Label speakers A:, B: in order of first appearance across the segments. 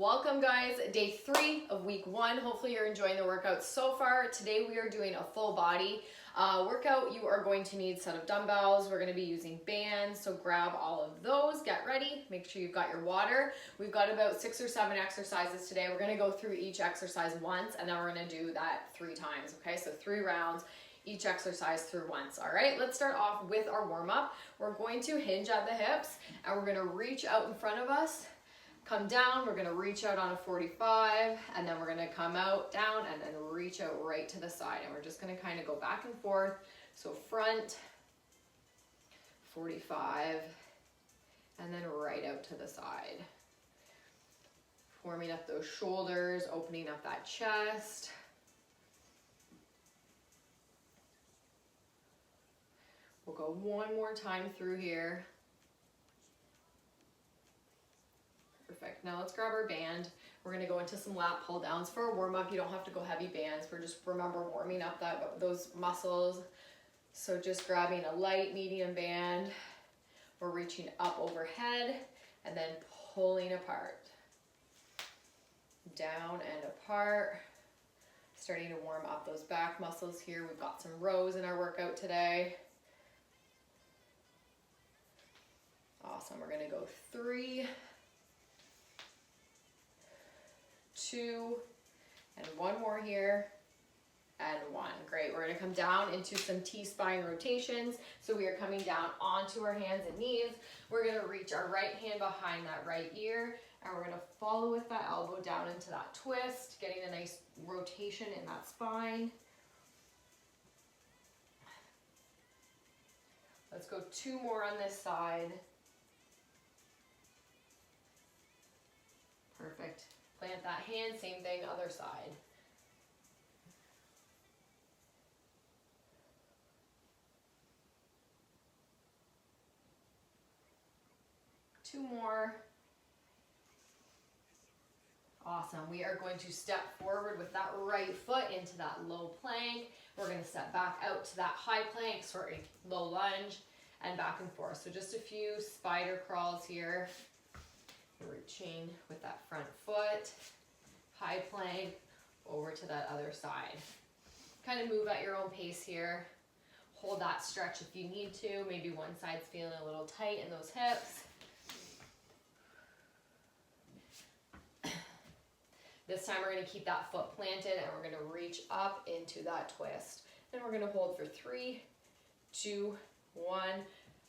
A: Welcome guys, day 3 of week 1. Hopefully you're enjoying the workout so far. Today we are doing a full body workout. You are going to need a set of dumbbells. We're going to be using bands, so grab all of those, get ready, make sure you've got your water. We've got about 6 or 7 exercises today. We're going to go through each exercise once and then we're going to do that 3 times, okay? So 3 rounds, each exercise through once. All right, let's start off with our warm-up. We're going to hinge at the hips and we're going to reach out in front of us. Come down, we're gonna reach out on a 45, and then we're gonna come out, down, and then reach out right to the side. And we're just gonna kind of go back and forth. So front, 45, and then right out to the side. Forming up those shoulders, opening up that chest. We'll go one more time through here. Perfect. Now let's grab our band. We're going to go into some lat pull downs. For a warm up, you don't have to go heavy bands. We're just, remember, warming up those muscles. So just grabbing a light, medium band. We're reaching up overhead and then pulling apart. Down and apart. Starting to warm up those back muscles here. We've got some rows in our workout today. Awesome. We're going to go 3, 2, and 1 more here, and 1. Great. We're going to come down into some T-spine rotations. So we are coming down onto our hands and knees. We're going to reach our right hand behind that right ear, and we're going to follow with that elbow down into that twist, getting a nice rotation in that spine. Let's go 2 more on this side. Perfect. Plant that hand, same thing, other side. Two more. Awesome. We are going to step forward with that right foot into that low plank. We're going to step back out to that high plank, low lunge, and back and forth. So just a few spider crawls here. Reaching with that front foot, high plank, over to that other side. Kind of move at your own pace here. Hold that stretch if you need to. Maybe one side's feeling a little tight in those hips. This time we're going to keep that foot planted and we're going to reach up into that twist. And we're going to hold for 3, 2, 1.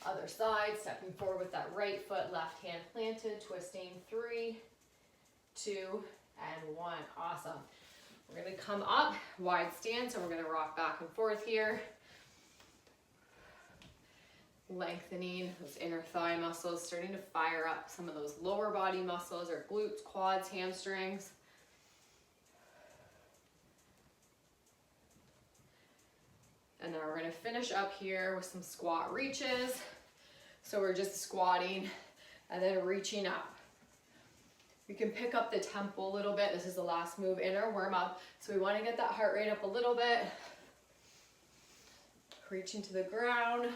A: Other side, stepping forward with that right foot, left hand planted, twisting, 3, 2, and 1. Awesome. We're going to come up, wide stance, and we're going to rock back and forth here. Lengthening those inner thigh muscles, starting to fire up some of those lower body muscles, or glutes, quads, hamstrings. And then we're going to finish up here with some squat reaches. So we're just squatting and then reaching up. We can pick up the tempo a little bit. This is the last move in our warm up. So we want to get that heart rate up a little bit. Reaching to the ground,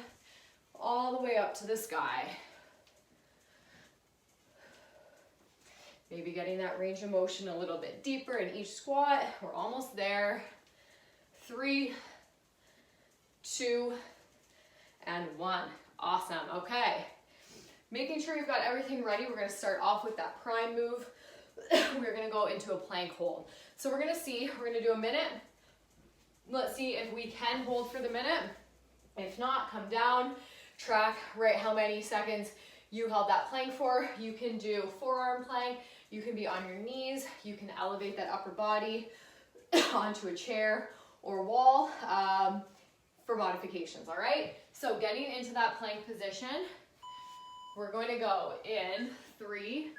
A: all the way up to the sky. Maybe getting that range of motion a little bit deeper in each squat. We're almost there. 3, 2, and 1. Awesome. Okay. Making sure you've got everything ready. We're going to start off with that prime move. We're going to go into a plank hold. So we're going to do a minute. Let's see if we can hold for the minute. If not, come down, track right how many seconds you held that plank for. You can do forearm plank. You can be on your knees. You can elevate that upper body onto a chair or wall. For modifications, all right? So getting into that plank position, we're going to go in 3,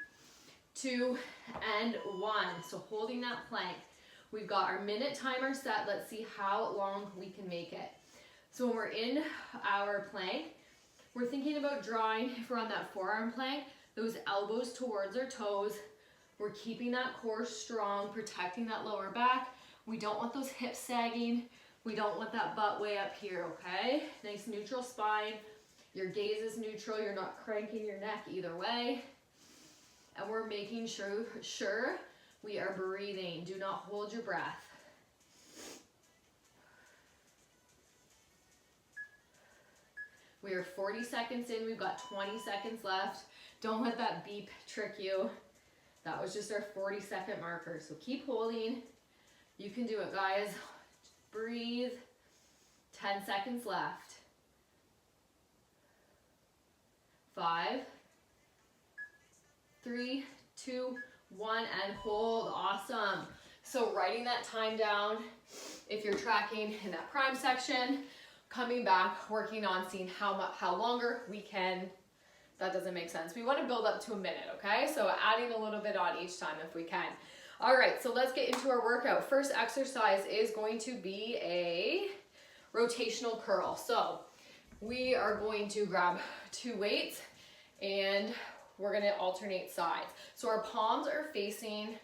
A: 2, and 1. So holding that plank. We've got our minute timer set. Let's see how long we can make it. So when we're in our plank, we're thinking about drawing, if we're on that forearm plank, those elbows towards our toes. We're keeping that core strong, protecting that lower back. We don't want those hips sagging. We don't want that butt way up here, okay? Nice neutral spine. Your gaze is neutral. You're not cranking your neck either way. And we're making sure we are breathing. Do not hold your breath. We are 40 seconds in. We've got 20 seconds left. Don't let that beep trick you. That was just our 40-second marker. So keep holding. You can do it, guys. Breathe. 10 seconds left. 5, 3, 2, 1, and hold. Awesome. So writing that time down, if you're tracking in that prime section, coming back, working on seeing how longer we can. That doesn't make sense. We want to build up to a minute, okay? So adding a little bit on each time if we can. All right, so let's get into our workout. First exercise is going to be a rotational curl. So we are going to grab 2 weights and we're going to alternate sides. So our palms are facing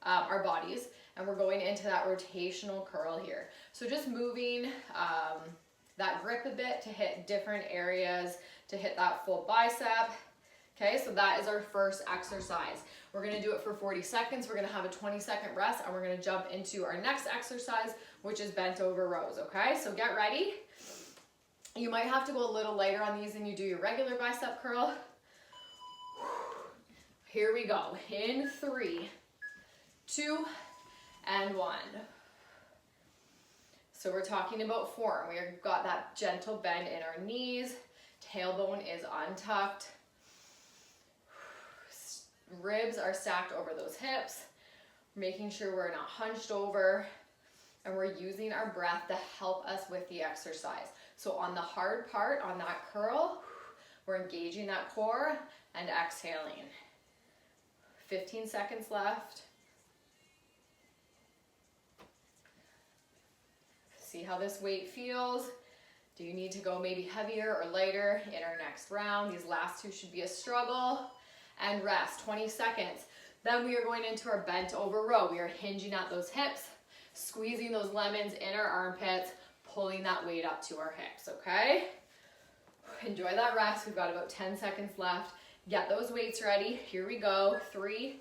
A: our bodies and we're going into that rotational curl here. So just moving that grip a bit to hit different areas, to hit that full bicep. Okay, so that is our first exercise. We're gonna do it for 40 seconds. We're gonna have a 20-second rest and we're gonna jump into our next exercise, which is bent over rows, okay? So get ready. You might have to go a little lighter on these than you do your regular bicep curl. Here we go. In 3, 2, and 1. So we're talking about form. We've got that gentle bend in our knees. Tailbone is untucked. Ribs are stacked over those hips. Making sure we're not hunched over. And we're using our breath to help us with the exercise. So on the hard part, on that curl, we're engaging that core and exhaling. 15 seconds left. See how this weight feels. Do you need to go maybe heavier or lighter in our next round? These last 2 should be a struggle. And rest, 20 seconds. Then we are going into our bent over row. We are hinging at those hips, squeezing those lemons in our armpits, pulling that weight up to our hips, okay? Enjoy that rest. We've got about 10 seconds left. Get those weights ready. Here we go. 3,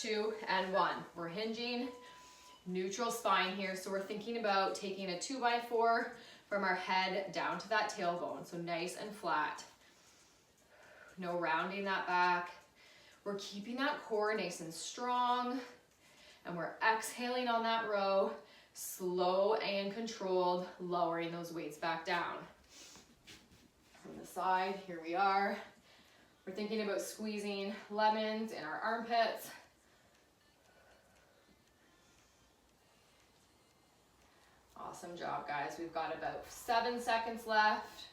A: 2, and 1. We're hinging. Neutral spine here. So we're thinking about taking a 2x4 from our head down to that tailbone. So nice and flat. No rounding that back. We're keeping that core nice and strong. And we're exhaling on that row. Slow and controlled, lowering those weights back down. From the side, here we are. We're thinking about squeezing lemons in our armpits. Awesome job, guys. We've got about 7 seconds left.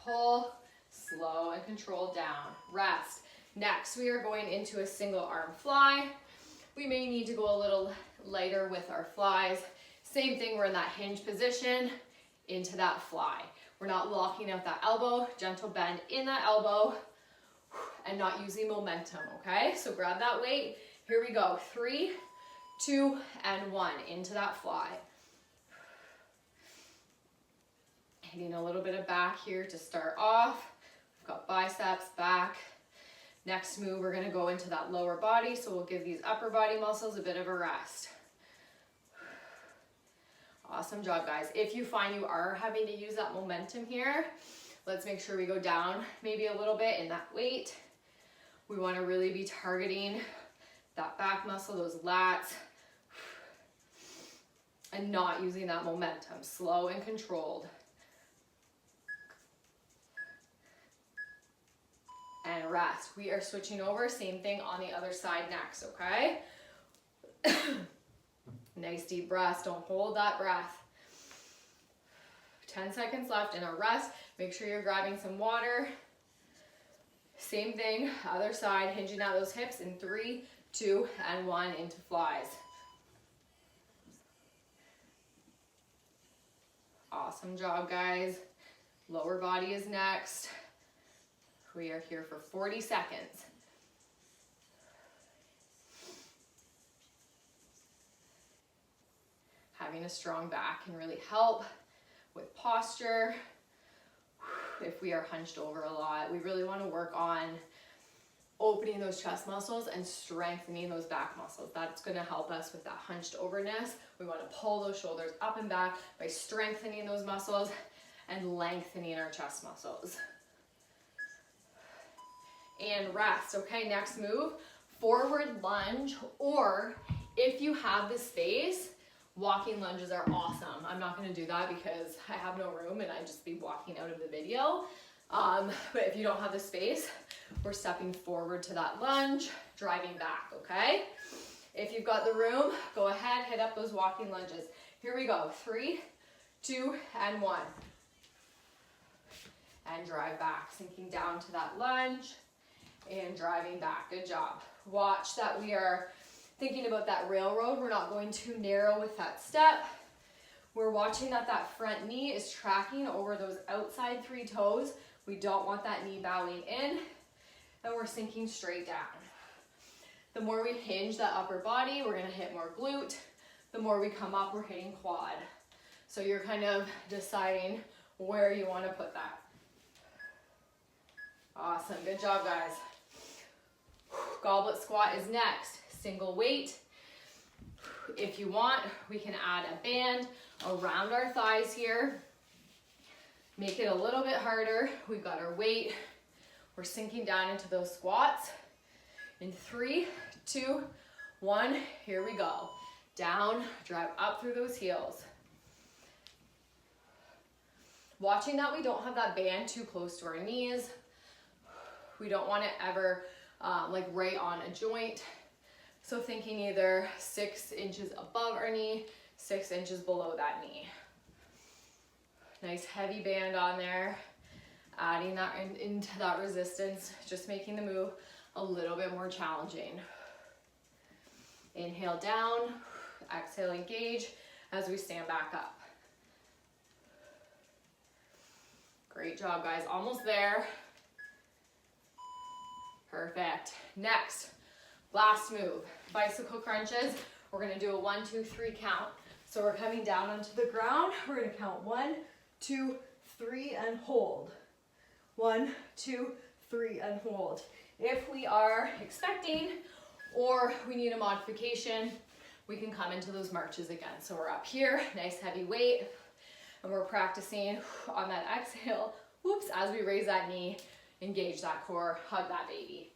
A: Pull, slow and controlled down. Rest. Next, we are going into a single arm fly. We may need to go a little lighter with our flies. Same thing, we're in that hinge position, into that fly. We're not locking out that elbow, gentle bend in that elbow, and not using momentum, okay? So grab that weight. Here we go. 3, 2, and 1, into that fly. Hitting a little bit of back here to start off. We've got biceps, back. Next move, we're gonna go into that lower body, so we'll give these upper body muscles a bit of a rest. Awesome job, guys. If you find you are having to use that momentum here, let's make sure we go down maybe a little bit in that weight. We wanna really be targeting that back muscle, those lats, and not using that momentum, slow and controlled. And rest. We are switching over, same thing on the other side next, okay? Nice deep breaths, don't hold that breath. 10 seconds left in our rest. Make sure you're grabbing some water. Same thing, other side, hinging at those hips in 3, 2, and 1 into flies. Awesome job, guys. Lower body is next. We are here for 40 seconds. Having a strong back can really help with posture. If we are hunched over a lot, we really want to work on opening those chest muscles and strengthening those back muscles. That's gonna help us with that hunched overness. We wanna pull those shoulders up and back by strengthening those muscles and lengthening our chest muscles. And rest, okay? Next move, forward lunge, or if you have the space, walking lunges are awesome. I'm not gonna do that because I have no room and I'd just be walking out of the video. But if you don't have the space, we're stepping forward to that lunge, driving back, okay? If you've got the room, go ahead, hit up those walking lunges. Here we go, 3, 2, and 1. And drive back, sinking down to that lunge and driving back, good job. Watch that we are thinking about that railroad. We're not going too narrow with that step. We're watching that that front knee is tracking over those outside 3 toes. We don't want that knee bowing in, and we're sinking straight down. The more we hinge that upper body, we're gonna hit more glute. The more we come up, we're hitting quad. So you're kind of deciding where you wanna put that. Awesome, good job, guys. Goblet squat is next. Single weight. If you want, we can add a band around our thighs here. Make it a little bit harder. We've got our weight. We're sinking down into those squats. In 3, 2, 1, here we go. Down, drive up through those heels. Watching that we don't have that band too close to our knees. We don't want it ever like right on a joint. So thinking either 6 inches above our knee, 6 inches below that knee. Nice heavy band on there, adding that into that resistance, just making the move a little bit more challenging. Inhale down, exhale engage as we stand back up. Great job, guys, almost there. Perfect. Next, last move, bicycle crunches. We're gonna do a 1, 2, 3 count. So we're coming down onto the ground. We're gonna count 1, 2, 3, and hold. 1, 2, 3, and hold. If we are expecting or we need a modification, we can come into those marches again. So we're up here, nice heavy weight, and we're practicing on that exhale, whoops, as we raise that knee, engage that core, hug that baby.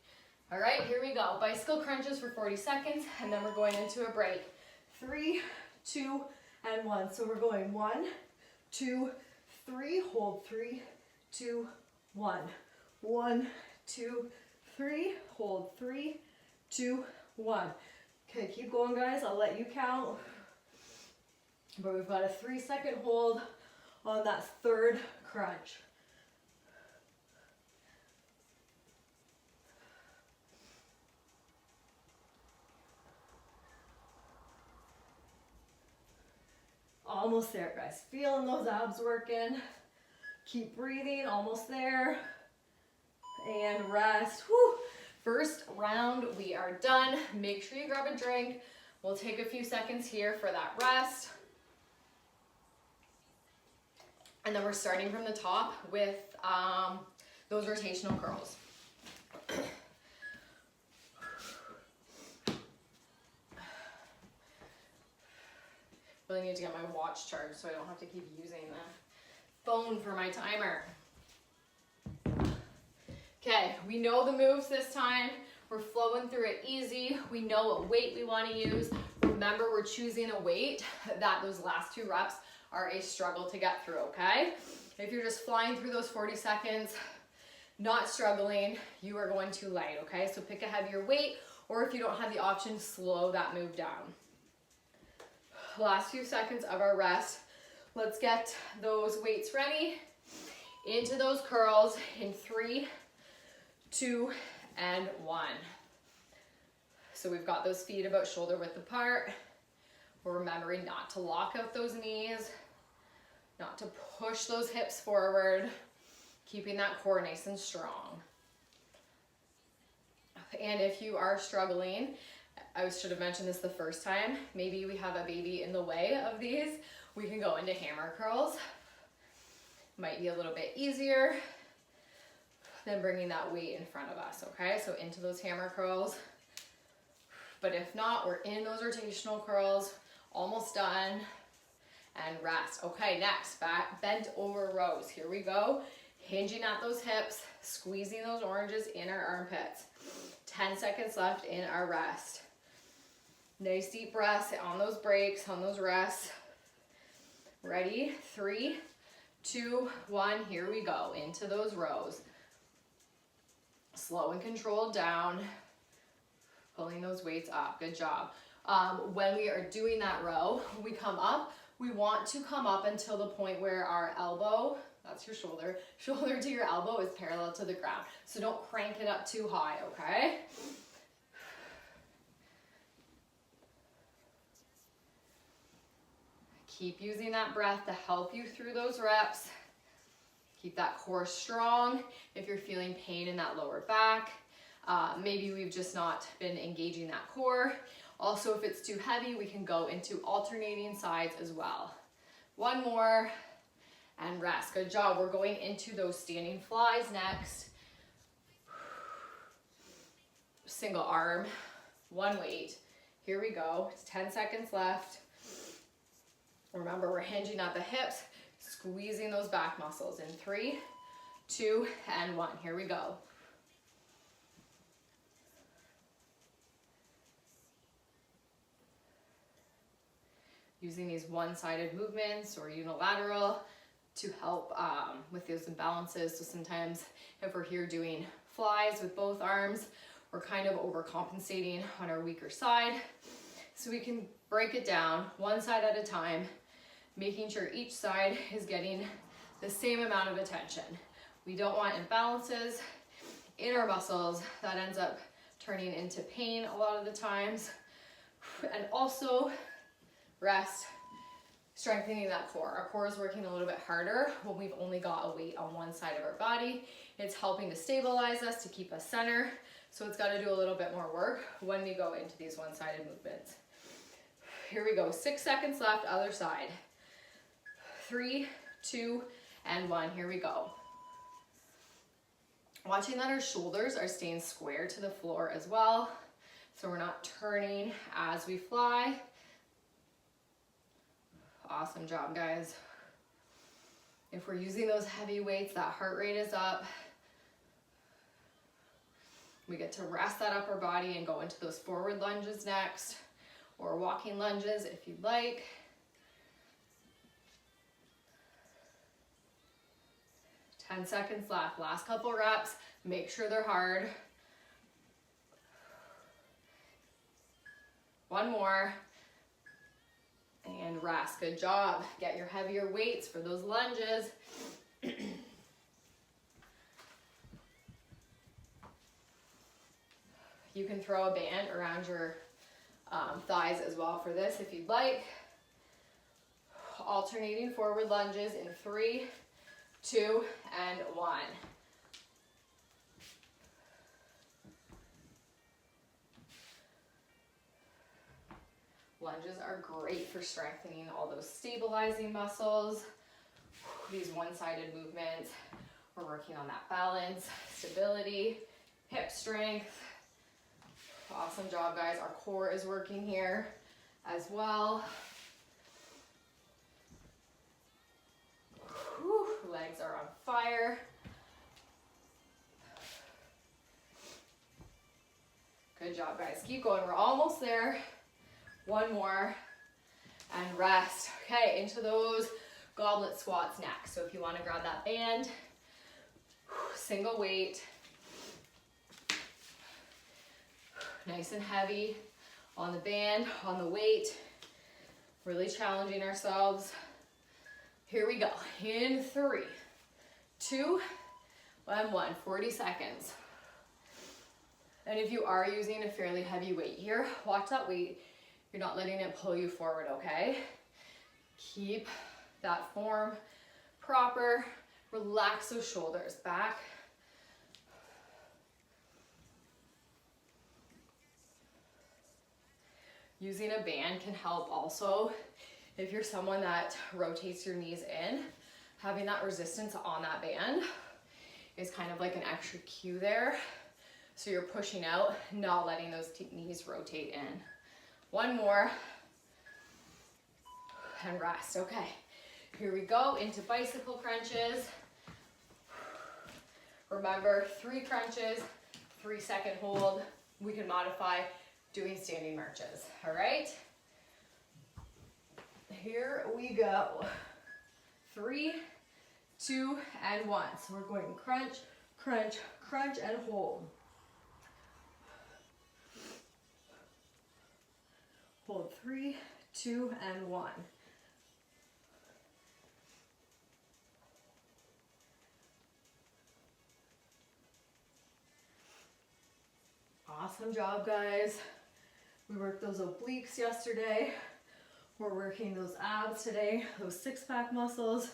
A: All right, here we go. Bicycle crunches for 40 seconds, and then we're going into a break. 3, 2, and 1. So we're going 1, 2, 3, hold 3, 2, 1. 1, 2, 3, hold 3, 2, 1. Okay, keep going, guys. I'll let you count. But we've got a 3-second hold on that third crunch. Almost there, guys. Feeling those abs working. Keep breathing, almost there. And rest. Whew. First round, we are done. Make sure you grab a drink. We'll take a few seconds here for that rest. And then we're starting from the top with those rotational curls. Really need to get my watch charged so I don't have to keep using the phone for my timer. Okay, we know the moves this time. We're flowing through it easy. We know what weight we want to use. Remember, we're choosing a weight that those last 2 reps are a struggle to get through, okay? If you're just flying through those 40 seconds, not struggling, you are going too light, okay? So pick a heavier weight, or if you don't have the option, slow that move down. Last few seconds of our rest. Let's get those weights ready. Into those curls in 3, 2, and 1. So we've got those feet about shoulder width apart. We're remembering not to lock out those knees, not to push those hips forward, keeping that core nice and strong. And if you are struggling, I should have mentioned this the first time, maybe we have a baby in the way of these, we can go into hammer curls. Might be a little bit easier. then bringing that weight in front of us, okay? So into those hammer curls. But if not, we're in those rotational curls, almost done, and rest. Okay, next, back bent over rows. Here we go. Hinging at those hips, squeezing those oranges in our armpits. 10 seconds left in our rest. Nice deep breaths on those breaks, on those rests. Ready? 3, 2, 1, here we go, into those rows. Slow and controlled down, pulling those weights up, good job. When we are doing that row, we come up, we want to come up until the point where our elbow, that's your shoulder to your elbow is parallel to the ground. So don't crank it up too high, okay? Keep using that breath to help you through those reps. Keep that core strong. If you're feeling pain in that lower back, maybe we've just not been engaging that core. Also, if it's too heavy, we can go into alternating sides as well. One more, and rest. Good job. We're going into those standing flies next. Single arm, one weight. Here we go. It's 10 seconds left. Remember, we're hinging at the hips, squeezing those back muscles in 3, 2, and 1. Here we go. Using these one-sided movements or unilateral to help with those imbalances. So sometimes if we're here doing flies with both arms, we're kind of overcompensating on our weaker side. So we can break it down one side at a time, making sure each side is getting the same amount of attention. We don't want imbalances in our muscles. That ends up turning into pain a lot of the times. And also rest, strengthening that core. Our core is working a little bit harder when we've only got a weight on one side of our body. It's helping to stabilize us, to keep us center. So it's got to do a little bit more work when we go into these one-sided movements. Here we go, 6 seconds left, other side. 3, 2, and 1, here we go. Watching that our shoulders are staying square to the floor as well, so we're not turning as we fly. Awesome job, guys. If we're using those heavy weights, that heart rate is up. We get to rest that upper body and go into those forward lunges next, or walking lunges if you'd like. 10 seconds left, last couple reps, make sure they're hard. One more, and rest, good job. Get your heavier weights for those lunges. You can throw a band around your thighs as well for this if you'd like. Alternating forward lunges in 3, 2, and 1. Lunges are great for strengthening all those stabilizing muscles. These one-sided movements, we're working on that balance, stability, hip strength. Awesome job, guys. Our core is working here as well. Whew, legs are on fire. Good job, guys. Keep going. We're almost there. One more, and rest. Okay, into those goblet squats next. So if you want to grab that band, single weight, nice and heavy on the band, on the weight, really challenging ourselves. Here we go. In 3, 2, and 1. 40 seconds. And if you are using a fairly heavy weight here, watch that weight. You're not letting it pull you forward, okay? Keep that form proper. Relax those shoulders back. Using a band can help also if you're someone that rotates your knees in, having that resistance on that band is kind of like an extra cue there. So you're pushing out, not letting those knees rotate in. One more, and rest. Okay, here we go into bicycle crunches. Remember, 3 crunches, 3-second hold. We can modify doing standing marches, all right? Here we go. 3, 2, and 1. So we're going crunch, crunch, crunch, and hold. Hold 3, 2, and 1. Awesome job, guys. We worked those obliques yesterday. We're working those abs today, those six-pack muscles.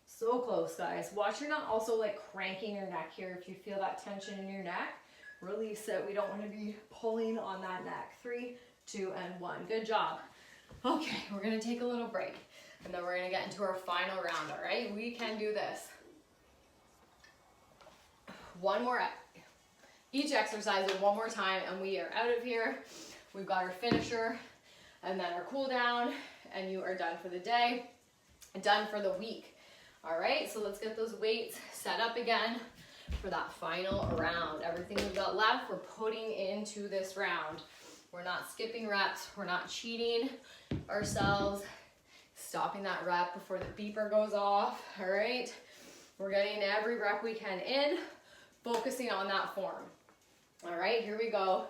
A: So close, guys. Watch you're not also like cranking your neck here. If you feel that tension in your neck, release it. We don't want to be pulling on that neck. 3, 2, and 1. Good job. Okay, we're gonna take a little break and then we're gonna get into our final round, all right? We can do this. One more, each exercise in one more time and we are out of here. We've got our finisher and then our cool down and you are done for the day, done for the week. All right, so let's get those weights set up again for that final round. Everything we've got left, we're putting into this round. We're not skipping reps, we're not cheating ourselves, stopping that rep before the beeper goes off, all right? We're getting every rep we can in, focusing on that form. All right, here we go.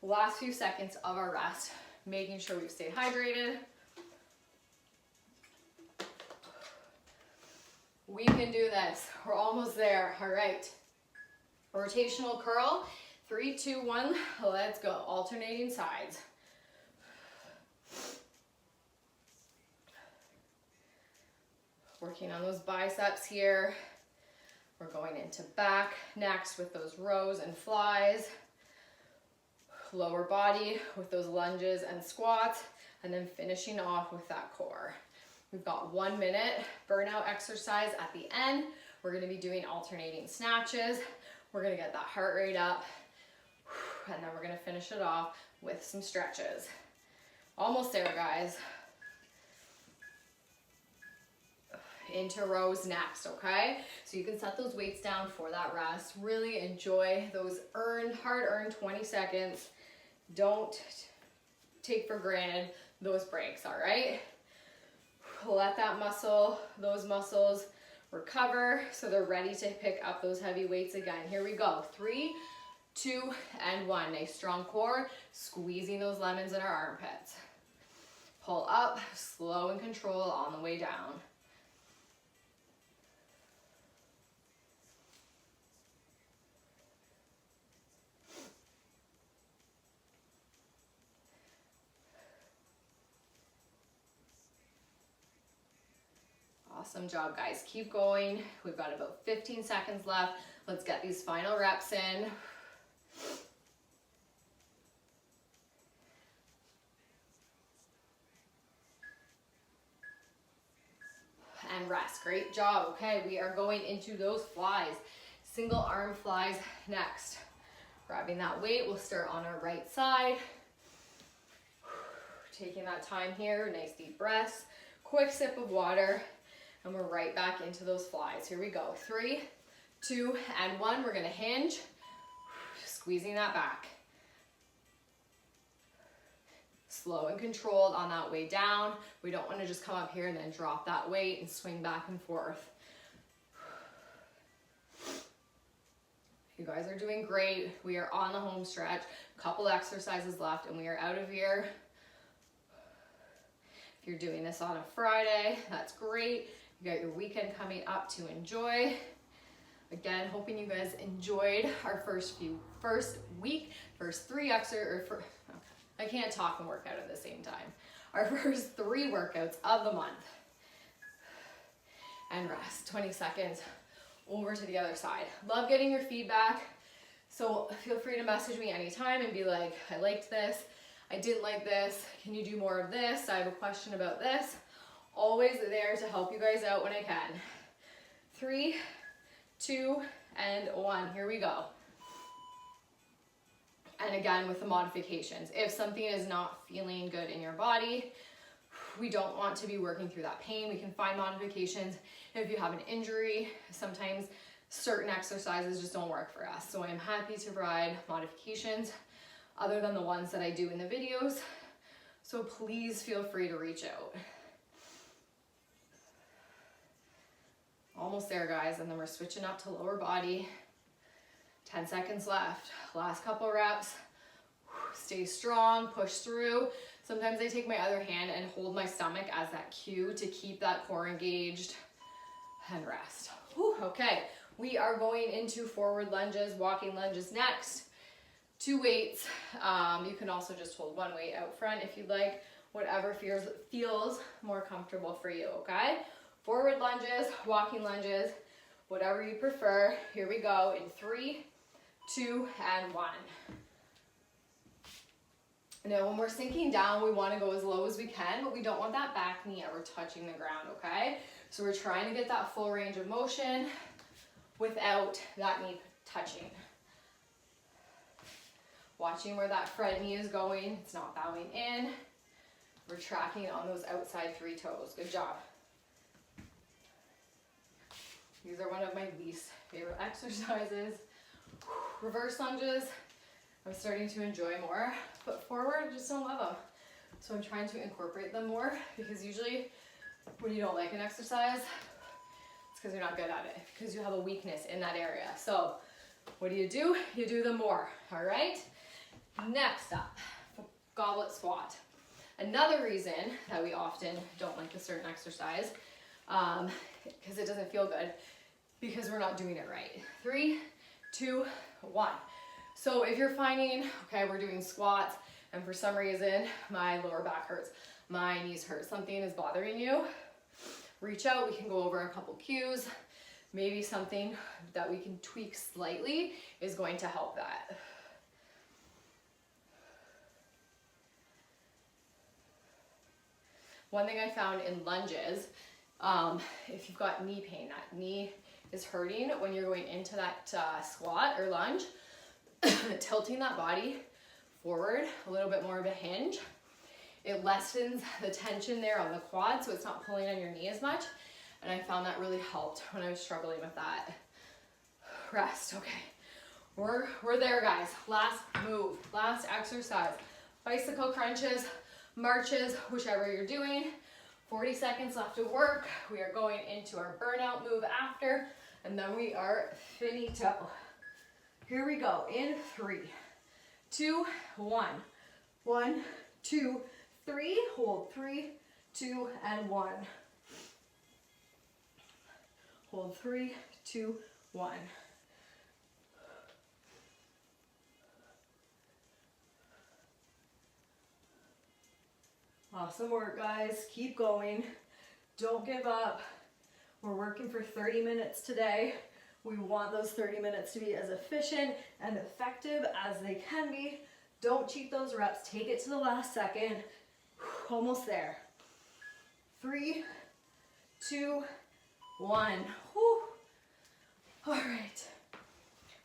A: Last few seconds of our rest, making sure we've stayed hydrated. We can do this. We're almost there. All right. Rotational curl. 3, 2, 1. Let's go. Alternating sides. Working on those biceps here. We're going into back next with those rows and flies. Lower body with those lunges and squats. And then finishing off with that core. We've got 1 minute burnout exercise at the end. We're gonna be doing alternating snatches. We're gonna get that heart rate up. And then we're gonna finish it off with some stretches. Almost there, guys. Into rows next, okay? So you can set those weights down for that rest. Really enjoy those hard-earned 20 seconds. Don't take for granted those breaks, all right? Let that those muscles recover so they're ready to pick up those heavy weights again. Here we go. 3, 2, and 1. Nice strong core, squeezing those lemons in our armpits. Pull up, slow and control on the way down. Awesome job, guys. Keep going. We've got about 15 seconds left. Let's get these final reps in. And rest. Great job. Okay, we are going into those flies. Single arm flies next. Grabbing that weight, we'll start on our right side. Taking that time here, nice deep breaths. Quick sip of water. And we're right back into those flies. Here we go. 3, 2, and 1. We're gonna hinge, squeezing that back. Slow and controlled on that way down. We don't wanna just come up here and then drop that weight and swing back and forth. You guys are doing great. We are on the home stretch. Couple exercises left and we are out of here. If you're doing this on a Friday, that's great. You got your weekend coming up to enjoy. Again, hoping you guys enjoyed our first week, first 3 exercises, I can't talk and work out at the same time. Our first 3 workouts of the month. And rest, 20 seconds, over to the other side. Love getting your feedback. So feel free to message me anytime and be like, I liked this, I didn't like this, can you do more of this? I have a question about this. Always there to help you guys out when I can. 3, 2, and 1. Here we go. And again, with the modifications, if something is not feeling good in your body, we don't want to be working through that pain. We can find modifications. If you have an injury, sometimes certain exercises just don't work for us. So I'm happy to provide modifications other than the ones that I do in the videos. So please feel free to reach out. Almost there, guys, and then we're switching up to lower body. 10 seconds left. Last couple reps. Stay strong, push through. Sometimes I take my other hand and hold my stomach as that cue to keep that core engaged and rest. Okay, we are going into forward lunges, walking lunges next. 2 weights. You can also just hold 1 weight out front if you'd like, whatever feels more comfortable for you, okay? Forward lunges, walking lunges, whatever you prefer. Here we go in 3, 2, and 1. Now, when we're sinking down, we want to go as low as we can, but we don't want that back knee ever touching the ground, okay? So we're trying to get that full range of motion without that knee touching. Watching where that front knee is going. It's not bowing in. We're tracking on those outside 3 toes. Good job. These are one of my least favorite exercises. Reverse lunges, I'm starting to enjoy more, but forward, I just don't love them. So I'm trying to incorporate them more, because usually when you don't like an exercise, it's because you're not good at it, because you have a weakness in that area. So what do? You do them more, all right? Next up, goblet squat. Another reason that we often don't like a certain exercise, because it doesn't feel good, because we're not doing it right. 3, 2, 1. So if you're finding, okay, we're doing squats and for some reason my lower back hurts, my knees hurt, something is bothering you, reach out. We can go over a couple cues. Maybe something that we can tweak slightly is going to help that. One thing I found in lunges, if you've got knee pain, that knee is hurting when you're going into that squat or lunge, tilting that body forward, a little bit more of a hinge. It lessens the tension there on the quad, so it's not pulling on your knee as much. And I found that really helped when I was struggling with that. Rest, okay. We're there, guys. Last move, last exercise. Bicycle crunches, marches, whichever you're doing. 40 seconds left of work. We are going into our burnout move after, and then we are finito. Here we go in 3, 2, 1. 1, 2, 3. Hold 3, 2, and 1. Hold 3, 2, 1. Awesome work, guys. Keep going. Don't give up. We're working for 30 minutes today. We want those 30 minutes to be as efficient and effective as they can be. Don't cheat those reps. Take it to the last second. Almost there. 3, 2, 1. Whew. All right.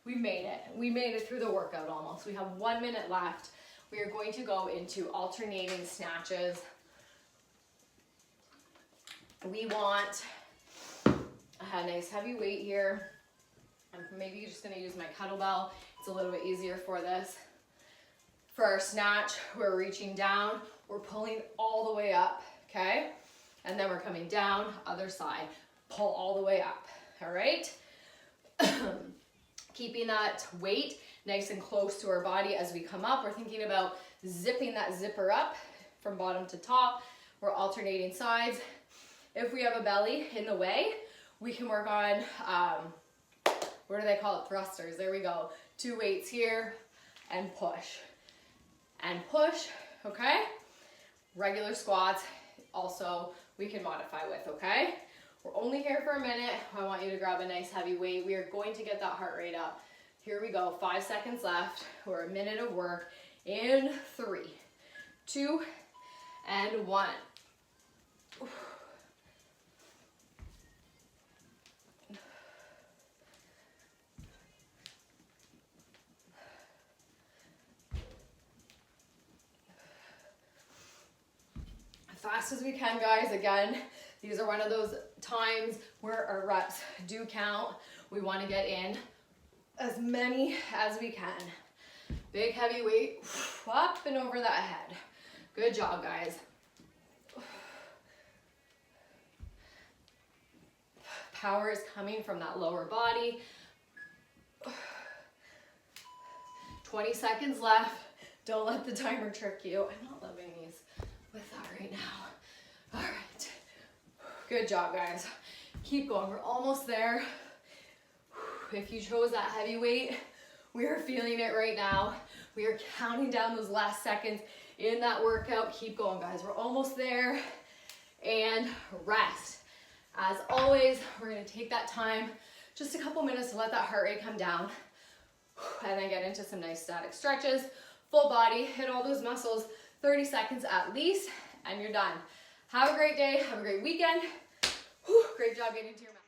A: We made it. We made it through the workout almost. We have 1 minute left. We are going to go into alternating snatches. We want a nice heavy weight here. I'm maybe just gonna use my kettlebell. It's a little bit easier for this. For our snatch, we're reaching down, we're pulling all the way up, okay? And then we're coming down, other side, pull all the way up, all right? Keeping that weight nice and close to our body as we come up. We're thinking about zipping that zipper up from bottom to top. We're alternating sides. If we have a belly in the way, we can work on, what do they call it? Thrusters. There we go. 2 weights here and push. And push, okay? Regular squats also we can modify with, okay? We're only here for a minute. I want you to grab a nice heavy weight. We are going to get that heart rate up. Here we go, 5 seconds left. We're a minute of work in 3, 2, and 1. fast as we can, guys. Again, these are one of those times where our reps do count. We want to get in as many as we can. Big heavy weight up and over that head. Good job, guys. Power is coming from that lower body. 20 seconds left. Don't let the timer trick you. I'm not loving these with that right now. All right. Good job, guys. Keep going. We're almost there. If you chose that heavy weight, we are feeling it right now. We are counting down those last seconds in that workout. Keep going, guys. We're almost there. And rest. As always, we're gonna take that time, just a couple minutes to let that heart rate come down, and then get into some nice static stretches. Full body, hit all those muscles, 30 seconds at least, and you're done. Have a great day, have a great weekend. Great job getting to your mat.